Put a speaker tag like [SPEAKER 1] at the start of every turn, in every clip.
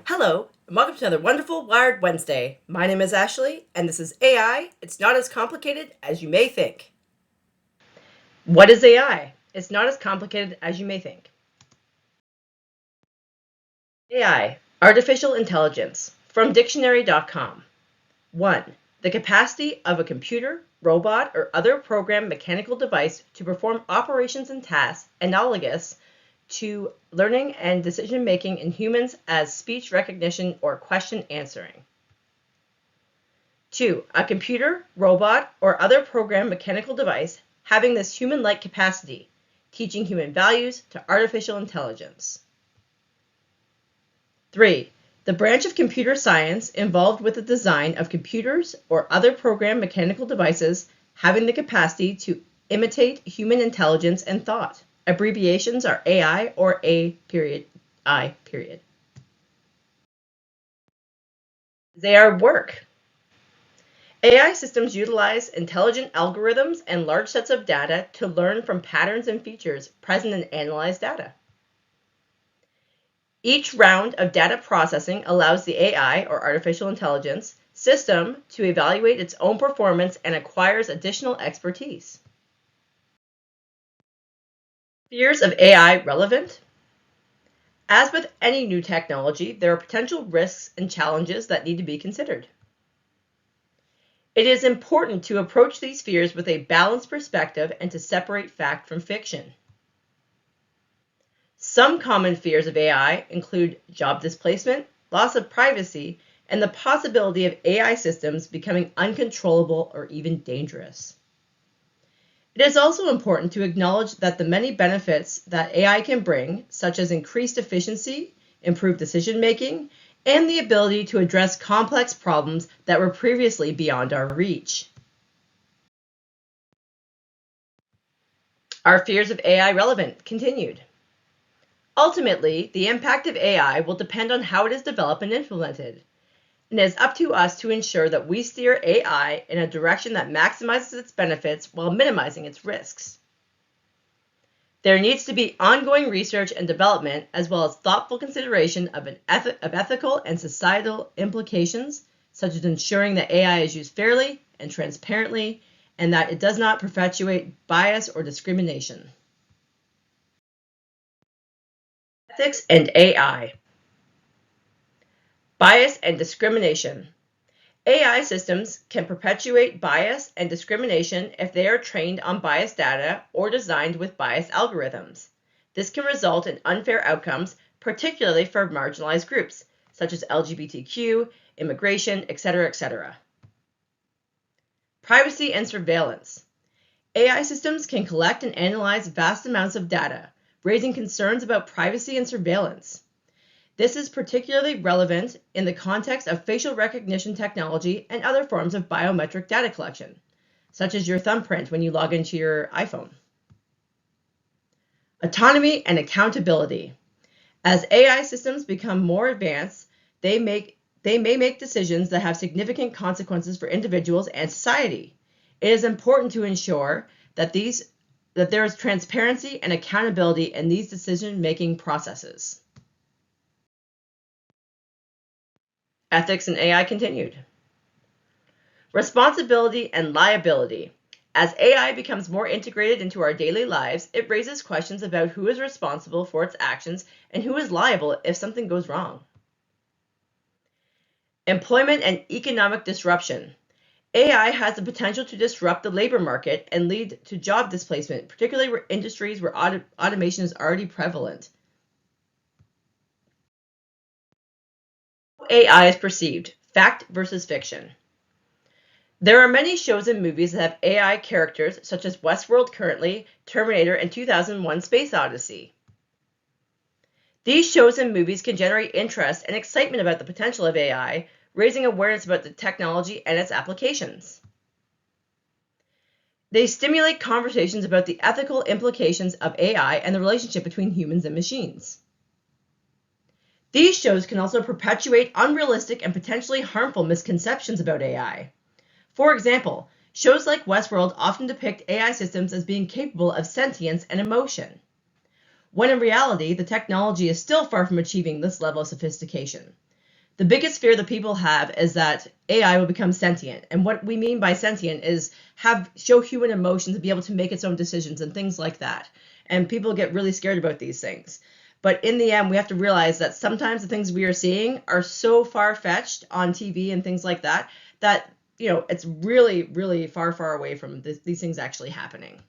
[SPEAKER 1] Hello, and welcome to another wonderful Wired Wednesday. My name is Ashley, and this is AI. It's not as complicated as you may think. What is AI? It's not as complicated as you may think. AI, artificial intelligence, from dictionary.com. 1. The capacity of a computer, robot, or other programmed mechanical device to perform operations and tasks analogous to learning and decision making in humans as speech recognition or question answering. 2. A computer, robot, or other programmed mechanical device having this human-like capacity, teaching human values to artificial intelligence. 3. The branch of computer science involved with the design of computers or other programmed mechanical devices having the capacity to imitate human intelligence and thought. Abbreviations are AI or A.I. They are work. AI systems utilize intelligent algorithms and large sets of data to learn from patterns and features present in analyzed data. Each round of data processing allows the AI, or artificial intelligence, system to evaluate its own performance and acquires additional expertise. Fears of AI relevant? As with any new technology, there are potential risks and challenges that need to be considered. It is important to approach these fears with a balanced perspective and to separate fact from fiction. Some common fears of AI include job displacement, loss of privacy, and the possibility of AI systems becoming uncontrollable or even dangerous. It is also important to acknowledge that the many benefits that AI can bring, such as increased efficiency, improved decision-making, and the ability to address complex problems that were previously beyond our reach. Are fears of AI relevant? Continued. Ultimately, the impact of AI will depend on how it is developed and implemented. And it is up to us to ensure that we steer AI in a direction that maximizes its benefits while minimizing its risks. There needs to be ongoing research and development, as well as thoughtful consideration of ethical and societal implications, such as ensuring that AI is used fairly and transparently, and that it does not perpetuate bias or discrimination. Ethics and AI. Bias and discrimination. AI systems can perpetuate bias and discrimination if they are trained on biased data or designed with biased algorithms. This can result in unfair outcomes, particularly for marginalized groups, such as LGBTQ, immigration, etc., etc. Privacy and surveillance. AI systems can collect and analyze vast amounts of data, raising concerns about privacy and surveillance. This is particularly relevant in the context of facial recognition technology and other forms of biometric data collection, such as your thumbprint when you log into your iPhone. Autonomy and accountability. As AI systems become more advanced, they may make decisions that have significant consequences for individuals and society. It is important to ensure that there is transparency and accountability in these decision-making processes. Ethics in AI continued. Responsibility and liability. As AI becomes more integrated into our daily lives, it raises questions about who is responsible for its actions and who is liable if something goes wrong. Employment and economic disruption. AI has the potential to disrupt the labor market and lead to job displacement, particularly where industries where automation is already prevalent. AI is perceived, fact versus fiction. There are many shows and movies that have AI characters, such as Westworld currently, Terminator, and 2001: Space Odyssey. These shows and movies can generate interest and excitement about the potential of AI, raising awareness about the technology and its applications. They stimulate conversations about the ethical implications of AI and the relationship between humans and machines. These shows can also perpetuate unrealistic and potentially harmful misconceptions about AI. For example, shows like Westworld often depict AI systems as being capable of sentience and emotion, when in reality, the technology is still far from achieving this level of sophistication. The biggest fear that people have is that AI will become sentient. And what we mean by sentient is show human emotions and be able to make its own decisions and things like that. And people get really scared about these things. But in the end, we have to realize that sometimes the things we are seeing are so far-fetched on TV and things like that, that, it's really, really far, far away from these things actually happening.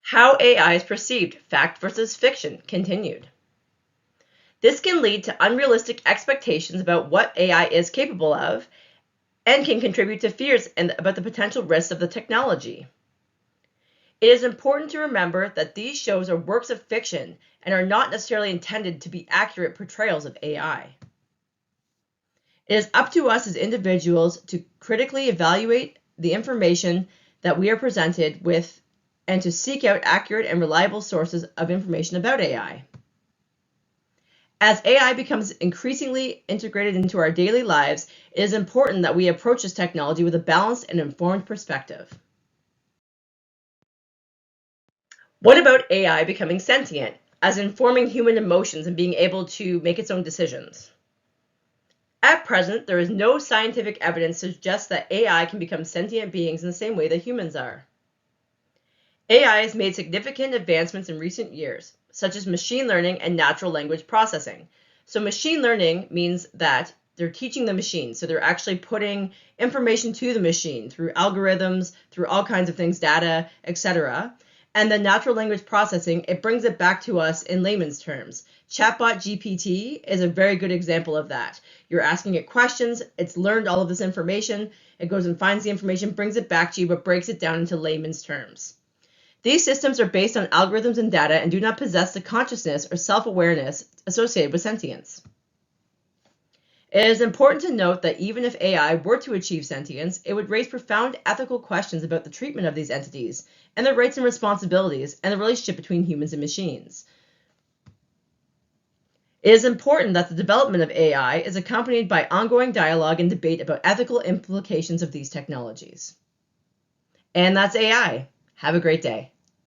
[SPEAKER 1] How AI is perceived, fact versus fiction, continued. This can lead to unrealistic expectations about what AI is capable of and can contribute to fears about the potential risks of the technology. It is important to remember that these shows are works of fiction and are not necessarily intended to be accurate portrayals of AI. It is up to us as individuals to critically evaluate the information that we are presented with and to seek out accurate and reliable sources of information about AI. As AI becomes increasingly integrated into our daily lives, it is important that we approach this technology with a balanced and informed perspective. What about AI becoming sentient, as informing human emotions and being able to make its own decisions? At present, there is no scientific evidence to suggest that AI can become sentient beings in the same way that humans are. AI has made significant advancements in recent years, such as machine learning and natural language processing. So machine learning means that they're teaching the machine. So they're actually putting information to the machine through algorithms, through all kinds of things, data, etc. And the natural language processing, it brings it back to us in layman's terms. Chatbot GPT is a very good example of that. You're asking it questions, it's learned all of this information, it goes and finds the information, brings it back to you, but breaks it down into layman's terms. These systems are based on algorithms and data and do not possess the consciousness or self-awareness associated with sentience. It is important to note that even if AI were to achieve sentience, it would raise profound ethical questions about the treatment of these entities and their rights and responsibilities and the relationship between humans and machines. It is important that the development of AI is accompanied by ongoing dialogue and debate about ethical implications of these technologies. And that's AI. Have a great day.